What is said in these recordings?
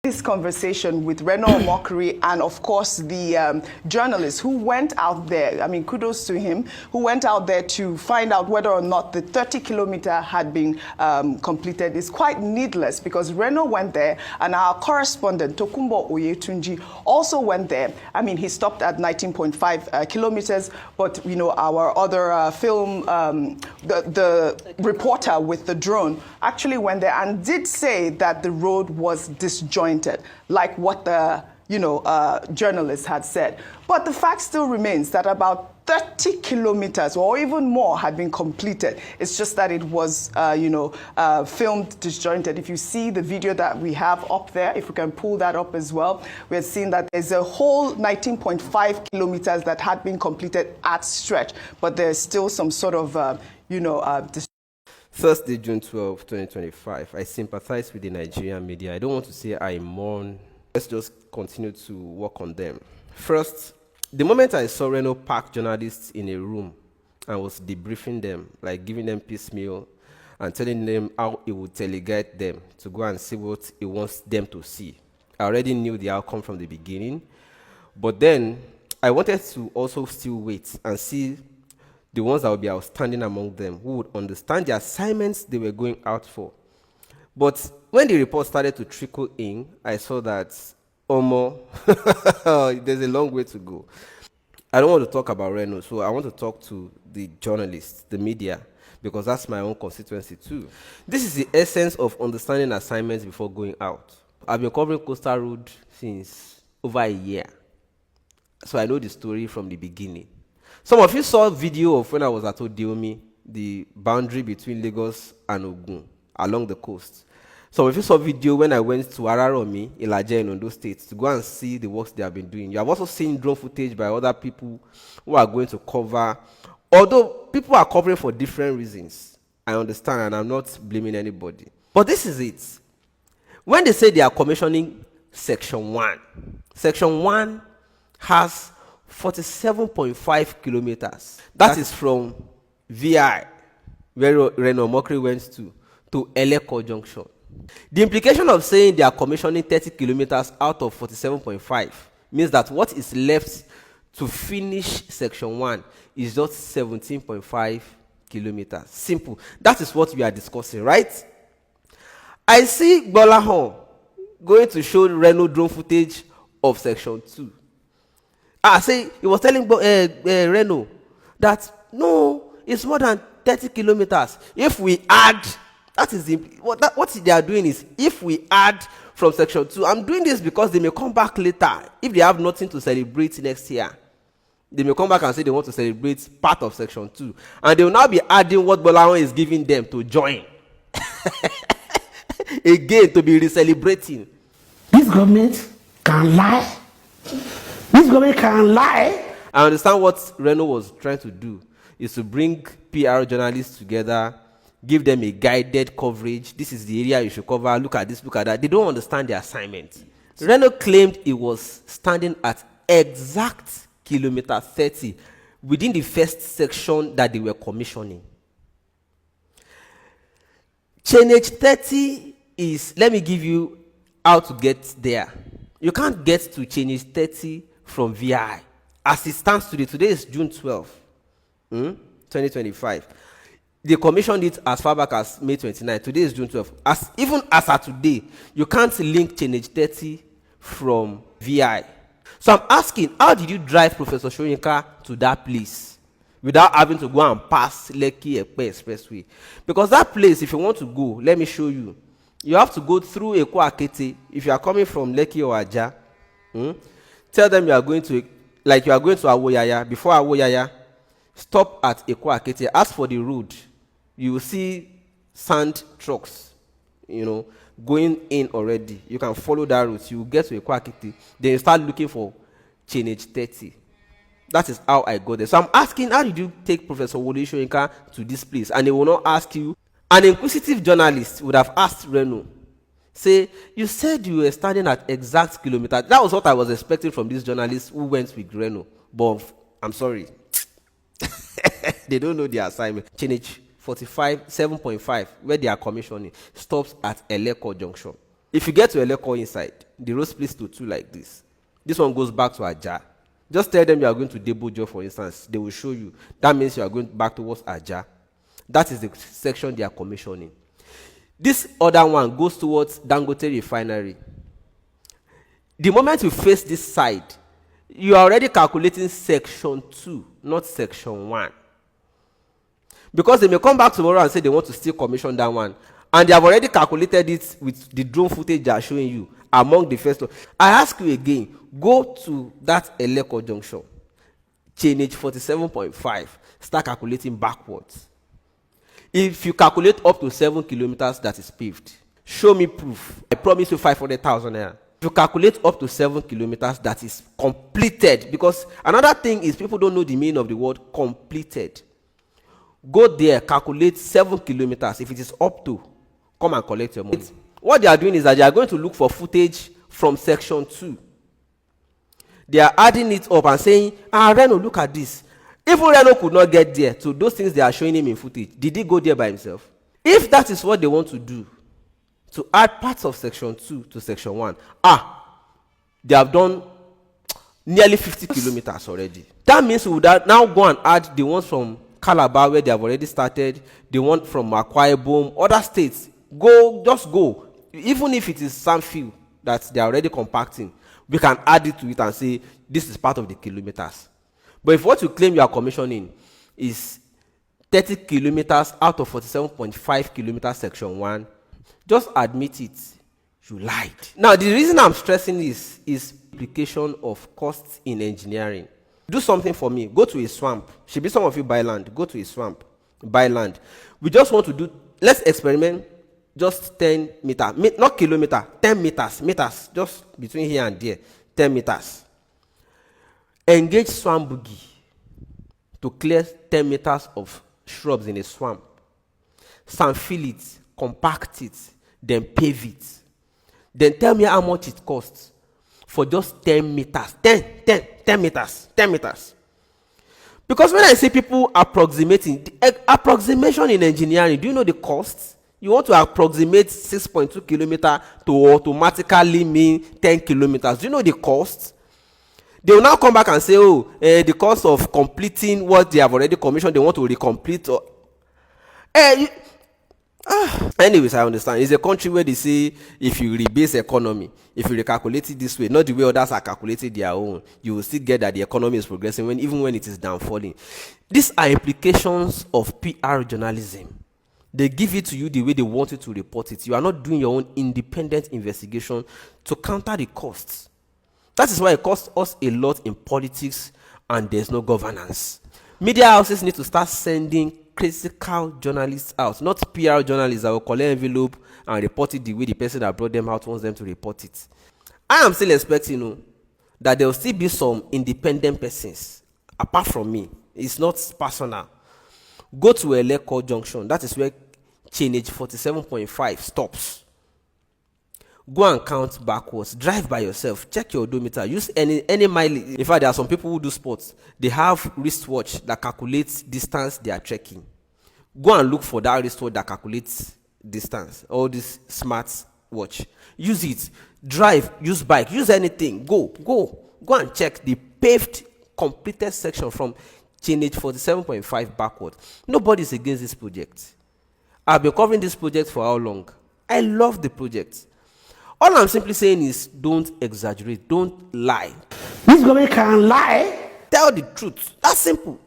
This conversation with Reno Omokri and of course the journalist who went out there, I mean kudos to him, who went out there to find out whether or not the 30-kilometer had been completed is quite needless, because Reno went there and our correspondent Tokumbo Oyetunji also went there. I mean, he stopped at 19.5 kilometers, but you know, our other film, the reporter with the drone actually went there and did say that the road was disjointed, like what the journalist had said. But the fact still remains that about 30 kilometers or even more had been completed. It's just that it was, filmed disjointed. If you see the video that we have up there, if we can pull that up as well, we're seeing that there's a whole 19.5 kilometers that had been completed at stretch, but there's still some sort of, Thursday, June 12, 2025. I sympathize with the Nigerian media. I don't want to say I mourn. Let's just continue to work on them. First, the moment I saw Reno park journalists in a room and was debriefing them, like giving them piecemeal and telling them how he would teleguide them to go and see what he wants them to see, I already knew the outcome from the beginning. But then I wanted to also still wait and see the ones that would be outstanding among them, who would understand the assignments they were going out for. But when the report started to trickle in, I saw that, there's a long way to go. I don't want to talk about Reno, so I want to talk to the journalists, the media, because that's my own constituency too. This is the essence of understanding assignments before going out. I've been covering Coastal Road since over a year, so I know the story from the beginning. Some of you saw a video of when I was at Odiomi, the boundary between Lagos and Ogun, along the coast. Some of you saw a video when I went to Araromi, Ilaje in Ondo State, to go and see the works they have been doing. You have also seen drone footage by other people who are going to cover, although people are covering for different reasons. I understand, and I'm not blaming anybody. But this is it. When they say they are commissioning Section 1, Section 1 has 47.5 kilometers. That is from VI, where Reno Omokri went to Eleko Junction. The implication of saying they are commissioning 30 kilometers out of 47.5 means that what is left to finish Section 1 is just 17.5 kilometers. Simple. That is what we are discussing, right? I see Bolahon going to show Reno drone footage of Section 2. He was telling Reno that, no, it's more than 30 kilometers. If we add, that is what they are doing is, if we add from Section 2, I'm doing this because they may come back later. If they have nothing to celebrate next year, they may come back and say they want to celebrate part of Section 2. And they will now be adding what Bolawon is giving them to join. Again, to be re-celebrating. This government can lie. This government can lie. I understand what Reno was trying to do is to bring PR journalists together, give them a guided coverage. This is the area you should cover. Look at this, look at that. They don't understand the assignment. Reno claimed it was standing at exact kilometer 30 within the first section that they were commissioning. Chainage 30 is, let me give you how to get there. You can't get to chainage 30 from VI. As it stands today is June 12, 2025. They commissioned it as far back as May 29. Today is June 12. Even as of today, you can't link chainage 30 from VI. So I'm asking, how did you drive Professor Shoyinka to that place without having to go and pass Lekki Epe Expressway? Because that place, if you want to go, let me show you. You have to go through Eko Akete. If you are coming from Lekki or Aja, tell them you are going to Awoyaya. Before Awoyaya, stop at Eko Akete. Ask for the road. You will see sand trucks, going in already. You can follow that route. You will get to Eko Akete. Then you start looking for chainage 30. That is how I got there. So I'm asking, how did you take Professor Wole Soyinka to this place? And they will not ask you. An inquisitive journalist would have asked Reno, say, you said you were standing at exact kilometer. That was what I was expecting from these journalists who went with Reno. But I'm sorry. They don't know the assignment. Chainage 7.5, where they are commissioning, stops at Eleko Junction. If you get to Eleko inside, the road splits to two like this. This one goes back to Aja. Just tell them you are going to Debojo, for instance. They will show you. That means you are going back towards Aja. That is the section they are commissioning. This other one goes towards Dangote Refinery. The moment you face this side, you are already calculating section 2, not section 1. Because they may come back tomorrow and say they want to still commission that one. And they have already calculated it with the drone footage they are showing you among the first one. I ask you again, go to that Eleko junction, chainage 47.5, start calculating backwards. If you calculate up to 7 kilometers that is paved, show me proof. I promise you 500,000 naira. If you calculate up to 7 kilometers that is completed, because another thing is people don't know the meaning of the word completed. Go there, calculate 7 kilometers. If it is up to, come and collect your money. What they are doing is that they are going to look for footage from section 2. They are adding it up and saying, Reno, look at this. Even Reno could not get there to those things they are showing him in footage. Did he go there by himself? If that is what they want to do, to add parts of section 2 to section 1, they have done nearly 50 kilometers already. That means we would now go and add the ones from Calabar, where they have already started, the one from Akwa Ibom, other states. Just go. Even if it is some few that they are already compacting, we can add it to it and say, this is part of the kilometers. But if what you claim you are commissioning is 30 kilometers out of 47.5 kilometers section 1, just admit it. You lied. Now, the reason I'm stressing this is implication of costs in engineering. Do something for me. Go to a swamp. Should be some of you buy land. Go to a swamp. Buy land. We just want to do, let's experiment just 10 meters. Not kilometer, 10 meters. Meters. Just between here and there. 10 meters. Engage swamp boogie to clear 10 meters of shrubs in a swamp. Sandfill it, compact it, then pave it. Then tell me how much it costs for just 10 meters. 10 meters. 10 meters. Because when I say people approximating, the approximation in engineering, do you know the cost? You want to approximate 6.2 kilometers to automatically mean 10 kilometers. Do you know the cost? They will now come back and say, the cost of completing what they have already commissioned, they want to recomplete. Anyways, I understand. It's a country where they say, if you rebase economy, if you recalculate it this way, not the way others are calculating their own, you will still get that the economy is progressing, even when it is downfalling. These are implications of PR journalism. They give it to you the way they want you to report it. You are not doing your own independent investigation to counter the costs. That is why it costs us a lot in politics and there's no governance. Media houses need to start sending critical journalists out, not PR journalists that will collect envelope and report it the way the person that brought them out wants them to report it. I am still expecting that there will still be some independent persons apart from me. It's not personal. Go to Eleko Junction. That is where chainage 47.5 stops. Go and count backwards. Drive by yourself. Check your odometer. Use any mile. In fact, there are some people who do sports. They have wristwatch that calculates distance they are trekking. Go and look for that wristwatch that calculates distance. All this smart watch. Use it. Drive. Use bike. Use anything. Go and check the paved completed section from chainage 47.5 backward. Nobody is against this project. I've been covering this project for how long? I love the project. All I'm simply saying is don't exaggerate, don't lie. This government can lie. Tell the truth. That's simple.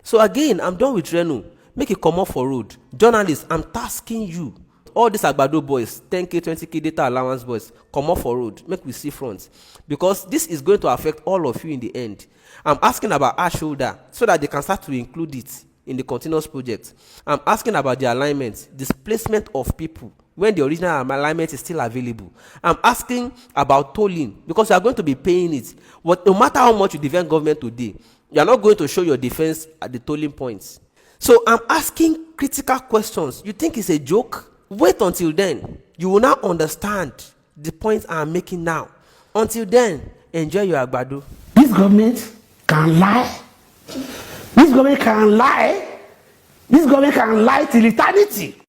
So again, I'm done with Reno. Make it come off for road. Journalists, I'm tasking you. All these Agbado boys, 10k, 20k data allowance boys, come off for road. Make we see front. Because this is going to affect all of you in the end. I'm asking about our shoulder so that they can start to include it in the continuous project. I'm asking about the alignment, displacement of people when the original alignment is still available. I'm asking about tolling because you are going to be paying it. But no matter how much you defend government today, you are not going to show your defense at the tolling points. So I'm asking critical questions. You think it's a joke? Wait until then. You will now understand the points I'm making now. Until then, enjoy your agbado. This government can lie. This government can lie. This government can lie till eternity.